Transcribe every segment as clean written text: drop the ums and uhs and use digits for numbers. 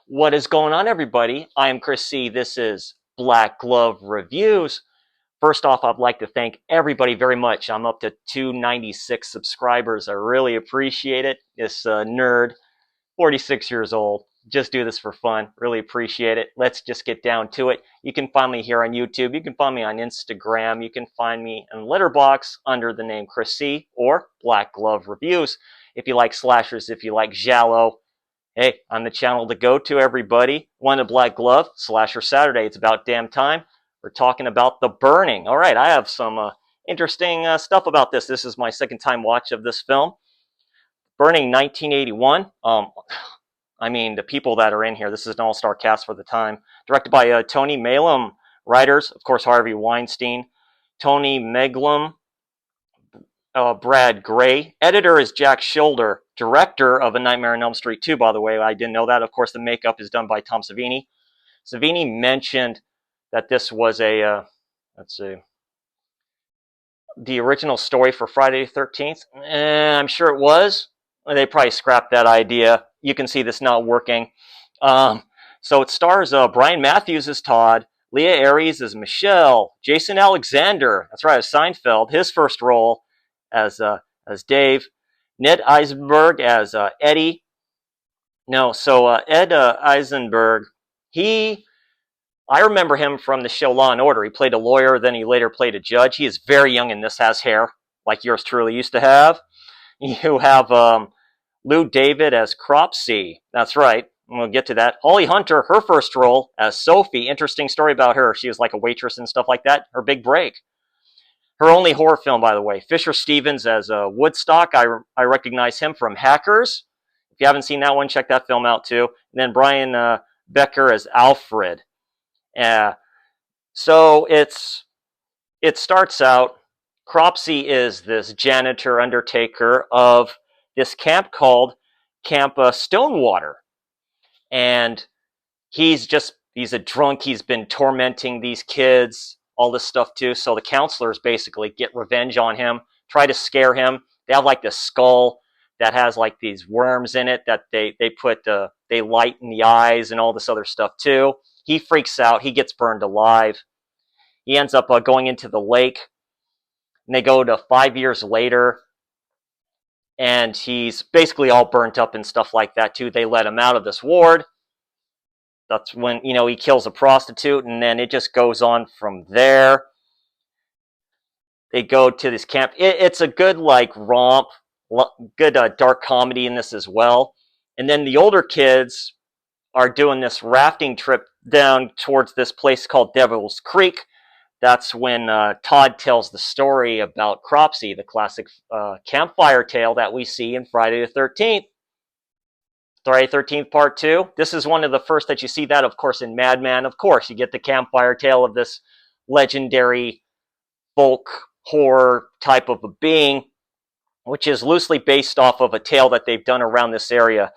What is going on, everybody? I am Chris C. This is Black Glove Reviews. First off, I'd like to thank everybody very much. I'm up to 296 subscribers. I really appreciate it. This nerd, 46 years old, just do this for fun. Really appreciate it. Let's just get down to it. You can find me here on YouTube. You can find me on Instagram. You can find me in Letterboxd under the name Chris C. or Black Glove Reviews. If you like slashers, if you like giallo, hey, I'm the channel to go to, everybody. One of Black Glove, Slasher Saturday. It's about damn time. We're talking about The Burning. All right, I have some interesting stuff about this. This is my second time watch of this film. Burning 1981. I mean, the people that are in here, this is an all-star cast for the time. Directed by Tony Maylam. Writers, of course, Harvey Weinstein. Tony Meglam. Brad Gray. Editor is Jack Schilder. Director of A Nightmare on Elm Street 2, by the way. I didn't know that. Of course, the makeup is done by Tom Savini. Savini mentioned that this was the original story for Friday the 13th. I'm sure it was. They probably scrapped that idea. You can see this not working. So it stars Brian Matthews as Todd, Leah Aries as Michelle, Jason Alexander, that's right, as Seinfeld, his first role as Dave, Ned Eisenberg as Eddie. Ed Eisenberg, I remember him from the show Law & Order. He played a lawyer, then he later played a judge. He is very young in this, has hair, like yours truly used to have. You have Lou David as Cropsey. That's right. We'll get to that. Holly Hunter, her first role as Sophie. Interesting story about her. She was like a waitress and stuff like that. Her big break. Her only horror film, by the way. Fisher Stevens as Woodstock. I recognize him from Hackers. If you haven't seen that one, check that film out too. And then Brian Becker as Alfred. So it starts out, Cropsey is this janitor undertaker of this camp called Camp Stonewater. And he's a drunk. He's been tormenting these kids, all this stuff too. So the counselors basically get revenge on him, try to scare him. They have like this skull that has like these worms in it that they light in the eyes and all this other stuff too. He freaks out. He gets burned alive. He ends up going into the lake. And they go to 5 years later. And he's basically all burnt up and stuff like that too. They let him out of this ward. That's when, he kills a prostitute. And then it just goes on from there. They go to this camp. It's a good romp. Good dark comedy in this as well. And then the older kids are doing this rafting trip down towards this place called Devil's Creek. That's when Todd tells the story about Cropsey, the classic campfire tale that we see in Friday the 13th. Friday the 13th Part 2. This is one of the first that you see that, of course, in Madman. Of course, you get the campfire tale of this legendary folk horror type of a being, which is loosely based off of a tale that they've done around this area.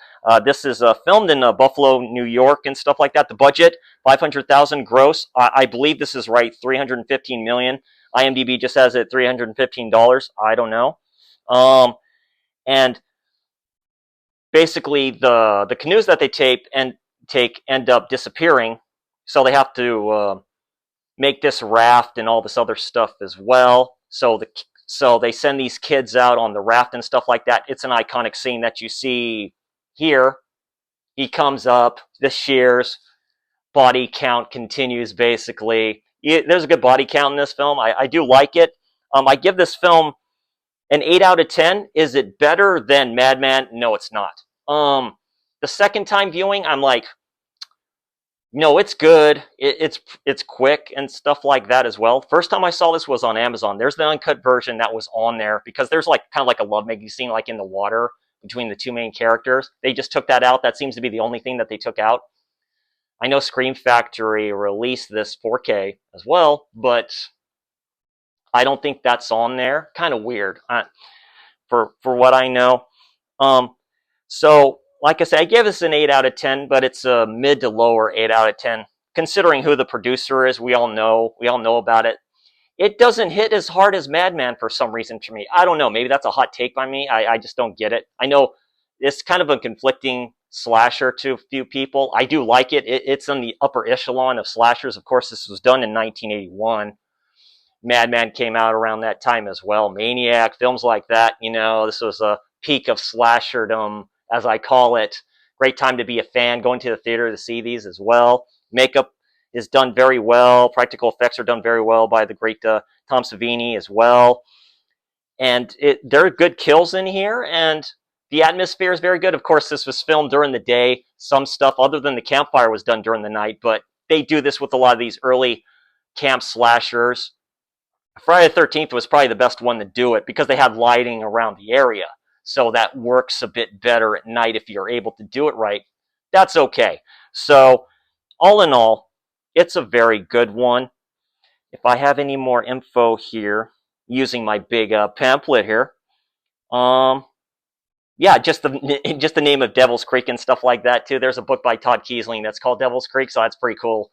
This is filmed in Buffalo, New York and stuff like that. The budget, $500,000 gross. I believe this is right, $315 million. IMDb just has it $315. I don't know. And basically the canoes that they end up disappearing. So they have to make this raft and all this other stuff as well. So they send these kids out on the raft and stuff like that. It's an iconic scene that you see here. He comes up, the shears, body count continues basically. There's a good body count in this film. I do like it. I give this film an 8 out of 10. Is it better than Madman? No, it's not. The second time viewing, I'm like, no, it's good. It's quick and stuff like that as well. First time I saw this was on Amazon. There's the uncut version that was on there because there's kind of like a lovemaking scene like in the water between the two main characters. They just took that out. That seems to be the only thing that they took out. I know Scream Factory released this 4K as well, but I don't think that's on there. Kind of weird for what I know. So like I said, I gave this an 8 out of 10, but it's a mid to lower 8 out of 10. Considering who the producer is, we all know about it. It doesn't hit as hard as Madman for some reason for me. I don't know. Maybe that's a hot take by me. I just don't get it. I know it's kind of a conflicting slasher to a few people. I do like it. It's in the upper echelon of slashers. Of course, this was done in 1981. Madman came out around that time as well. Maniac, films like that. This was a peak of slasherdom, as I call it. Great time to be a fan, going to the theater to see these as well. Makeup is done very well. Practical effects are done very well by the great Tom Savini as well. And there are good kills in here, and the atmosphere is very good. Of course, this was filmed during the day. Some stuff other than the campfire was done during the night, but they do this with a lot of these early camp slashers. Friday the 13th was probably the best one to do it because they had lighting around the area. So that works a bit better at night if you're able to do it right. That's okay. So, all in all, it's a very good one. If I have any more info here, using my big pamphlet here, um, yeah, just the name of Devil's Creek and stuff like that too. There's a book by Todd Kiesling that's called Devil's Creek, so that's pretty cool.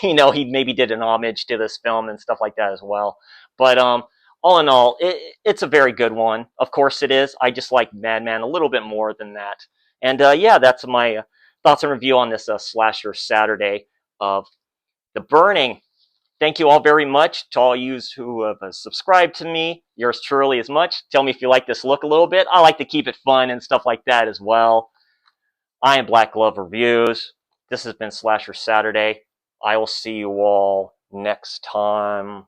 He maybe did an homage to this film and stuff like that as well. But all in all, it's a very good one. Of course, it is. I just like Madman a little bit more than that. And yeah, that's my thoughts and review on this slasher Saturday of The Burning. Thank you all very much to all you who have subscribed to me. Yours truly as much. Tell me if you like this look a little bit. I like to keep it fun and stuff like that as well. I am Black Glove Reviews. This has been Slasher Saturday. I will see you all next time.